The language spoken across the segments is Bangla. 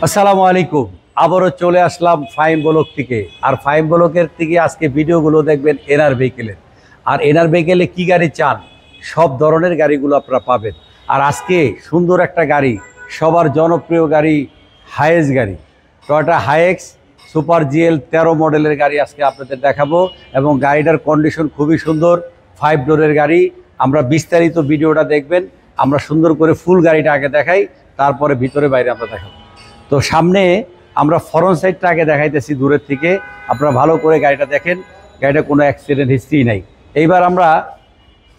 আসসালামু আলাইকুম। আবারও চলে আসলাম ফাইম ব্লক থেকে। আর ফাইম ব্লকের থেকে আজকে ভিডিওগুলো দেখবেন এনআর ভেহিকেলের। আর এনআর ভেহিকেলে কী গাড়ি চান, সব ধরনের গাড়িগুলো আপনারা পাবেন। আর আজকে সুন্দর একটা গাড়ি, সবার জনপ্রিয় গাড়ি, হাইয়েস্ট গাড়ি, টয়োটা হাইয়েক্স সুপার জিএল 13 মডেলের গাড়ি আজকে আপনাদের দেখাবো। এবং গাড়িটার কন্ডিশন খুবই সুন্দর, 5 ডোরের গাড়ি। আমরা বিস্তারিত ভিডিওটা দেখবেন। আমরা সুন্দর করে ফুল গাড়িটা আগে দেখাই, তারপরে ভিতরে বাইরে আমরা দেখাবো। তো সামনে আমরা ফ্রন্ট সাইডটা আগে দেখাইতেছি দূরের থেকে, আপনারা ভালো করে গাড়িটা দেখেন। গাড়িটা কোনো অ্যাক্সিডেন্ট হিস্ট্রি নাই। এইবার আমরা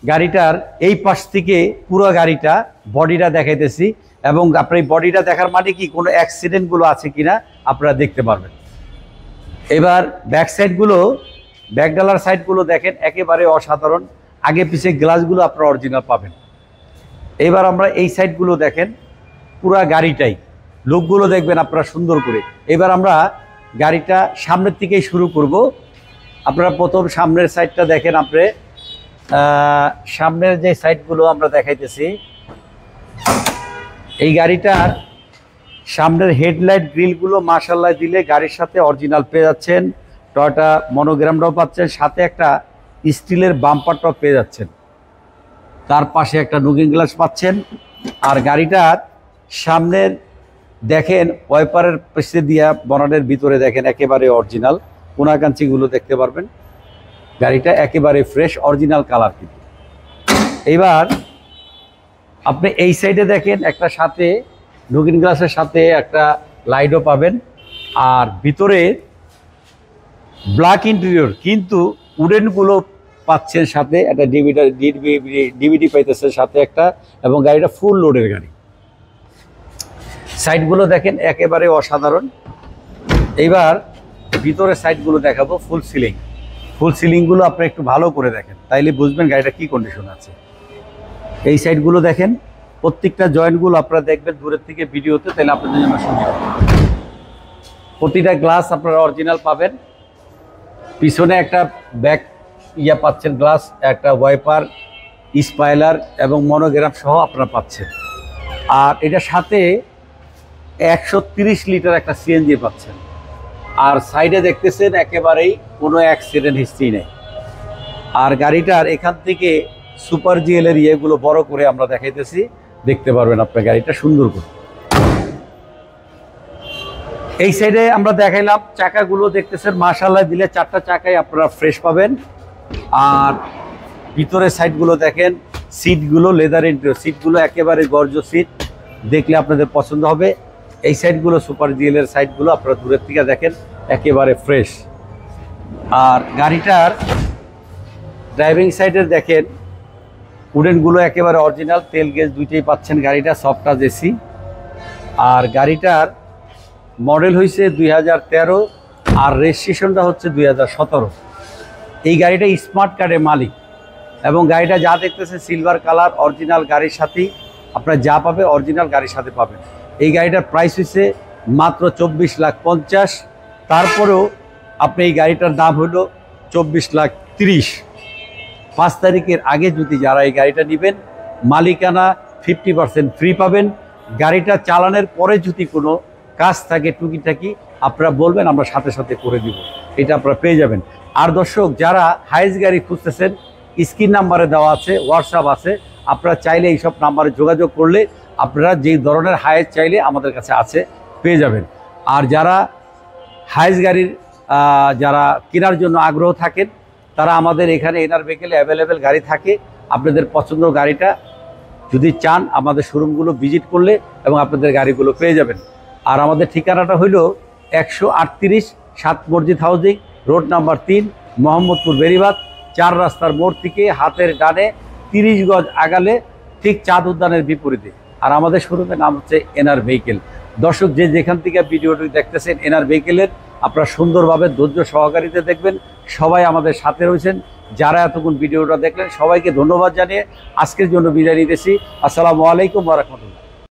গাড়িটার এই পাশ থেকে পুরো গাড়িটা বডিটা দেখাইতেছি, এবং আপনার এই বডিটা দেখার মানে কি কোনো অ্যাক্সিডেন্টগুলো আছে কিনা আপনারা দেখতে পারবেন। এবার ব্যাক সাইডগুলো, ব্যাকডালার সাইডগুলো দেখেন, একেবারে অসাধারণ। আগে পিছে গ্লাসগুলো আপনারা অরিজিনাল পাবেন। এবার আমরা এই সাইডগুলো দেখেন, পুরা গাড়িটাই লোকগুলো দেখবেন আপনারা সুন্দর করে। এবার আমরা গাড়িটা সামনের থেকেই শুরু করব। আপনারা প্রথম সামনের সাইডটা দেখেন। আপনি সামনের যে সাইডগুলো আমরা দেখাইতেছি, এই গাড়িটার সামনের হেডলাইট গ্রিলগুলো মাশাআল্লাহ দিলে গাড়ির সাথে অরিজিনাল পেয়ে যাচ্ছেন। টয়োটা মনোগ্রামটাও পাচ্ছেন, সাথে একটা স্টিলের বাম্পারটাও পেয়ে যাচ্ছেন। তার পাশে একটা লুকিং গ্লাস পাচ্ছেন। আর গাড়িটার সামনের দেখেন ওয়াইপারের পেছে দিয়া বনাটের ভিতরে দেখেন একেবারে অরিজিনাল কোনাকাঞ্চিগুলো দেখতে পারবেন। গাড়িটা একেবারে ফ্রেশ অরিজিনাল কালার। কিন্তু এইবার আপনি এই সাইডে দেখেন, একটা সাথে লুকিং গ্লাসের সাথে একটা লাইটও পাবেন। আর ভিতরে ব্ল্যাক ইন্টেরিয়র, কিন্তু উডেনগুলো পাচ্ছেন সাথে। একটা ডিভিডি পাইতেছে সাথে একটা, এবং গাড়িটা ফুল লোডের গাড়ি। সাইডগুলো দেখেন একেবারে অসাধারণ। এইবার ভিতরের সাইডগুলো দেখাবো। ফুল সিলিংগুলো আপনি একটু ভালো করে দেখেন, তাইলে বুঝবেন গাড়িটা কি কন্ডিশন আছে। এই সাইডগুলো দেখেন, প্রত্যেকটা জয়েন্টগুলো আপনারা দেখবেন দূরের থেকে ভিডিওতে, তাহলে আপনাদের জন্য সুবিধা। প্রতিটা গ্লাস আপনারা অরিজিনাল পাবেন। পিছনে একটা ব্যাক পাচ্ছেন গ্লাস, একটা ওয়াইপার, স্পয়লার এবং মনোগ্রাম সহ আপনারা পাচ্ছেন। আর এটার সাথে 130 লিটার একটা সিএনজি পাচ্ছেন। আর সাইডে দেখতেছেন একেবারেই কোনো অ্যাক্সিডেন্ট হিস্ট্রি নেই। আর গাড়িটার এখান থেকে সুপার জিএলের ইয়েগুলো বড় করে আমরা দেখাইতেছি, দেখতে পারবেন আপনার গাড়িটা সুন্দর করে। এই সাইডে আমরা দেখাইলাম, চাকাগুলো দেখতেছেন মাশাআল্লাহ দিলে 4টা চাকাই আপনারা ফ্রেশ পাবেন। আর ভিতরের সাইডগুলো দেখেন, সিটগুলো লেদার ইন্টেরিয়র, সিটগুলো একেবারে গর্জিয়াস সিট, দেখলে আপনাদের পছন্দ হবে। এই সাইডগুলো সুপার জিএলের সাইডগুলো আপনারা দূরের থেকে দেখেন একেবারে ফ্রেশ। আর গাড়িটার ড্রাইভিং সাইডের দেখেন উডেনগুলো একেবারে অরিজিনাল, তেল গ্যাস দুইটাই পাচ্ছেন। গাড়িটা সফট টাচ এসি। আর গাড়িটার মডেল হয়েছে 2013, আর রেজিস্ট্রেশনটা হচ্ছে 2017। এই গাড়িটা স্মার্ট কার্ডের মালিক, এবং গাড়িটা যা দেখতেছে সিলভার কালার অরিজিনাল গাড়ির সাথেই আপনারা যা পাবে অরিজিনাল গাড়ির সাথে পাবেন। এই গাড়িটার প্রাইস হচ্ছে মাত্র 24,50,000। তারপরেও আপনি এই গাড়িটার দাম হলো 24,30,000। 5 তারিখের আগে যদি যারা এই গাড়িটা নেবেন, মালিকানা 50% ফ্রি পাবেন। গাড়িটা চালানোর পরে যদি কোনো কাজ থাকে টুকিটাকি আপনারা বলবেন, আমরা সাথে সাথে করে দিব, এটা আপনারা পেয়ে যাবেন। আর দর্শক, যারা হাইয়েস্ট গাড়ি খুঁজতেছেন, স্ক্রিন নাম্বারে দেওয়া আছে, হোয়াটসঅ্যাপ আছে, আপনারা চাইলে এইসব নাম্বারে যোগাযোগ করলে আপনারা যেই ধরনের হাইয়েস্ট চাইলে আমাদের কাছে আছে, পেয়ে যাবেন। আর যারা হাইয়েস্ট গাড়ির যারা কেনার জন্য আগ্রহ থাকেন, তারা আমাদের এখানে এনআর ভেহিকেলে অ্যাভেলেবেল গাড়ি থাকে। আপনাদের পছন্দ গাড়িটা যদি চান, আমাদের শোরুমগুলো ভিজিট করলে এবং আপনাদের গাড়িগুলো পেয়ে যাবেন। আর আমাদের ঠিকানাটা হইল 138 7 মসজিদ housing, road number 3, Mohammadpur Beribadh, 4 রাস্তার মোড় থেকে হাতের ডানে 30 গজ আগালে, ঠিক চাঁদ উদ্যানের বিপরীতে। আর আমাদের শোরুমের নাম হচ্ছে এনআর ভেহিকেল। দর্শক, যে যেখান থেকে ভিডিওটি দেখতেছেন এনআর ভেহিকেলের, আপনারা সুন্দরভাবে ধৈর্য সহকারিতে দেখবেন। সবাই আমাদের সাথে রয়েছেন। যারা এতক্ষণ ভিডিওটা দেখলেন, সবাইকে ধন্যবাদ জানিয়ে আজকের জন্য বিদায় নিতেছি। আসসালামু আলাইকুম ওয়া রাহমাতুল্লাহ।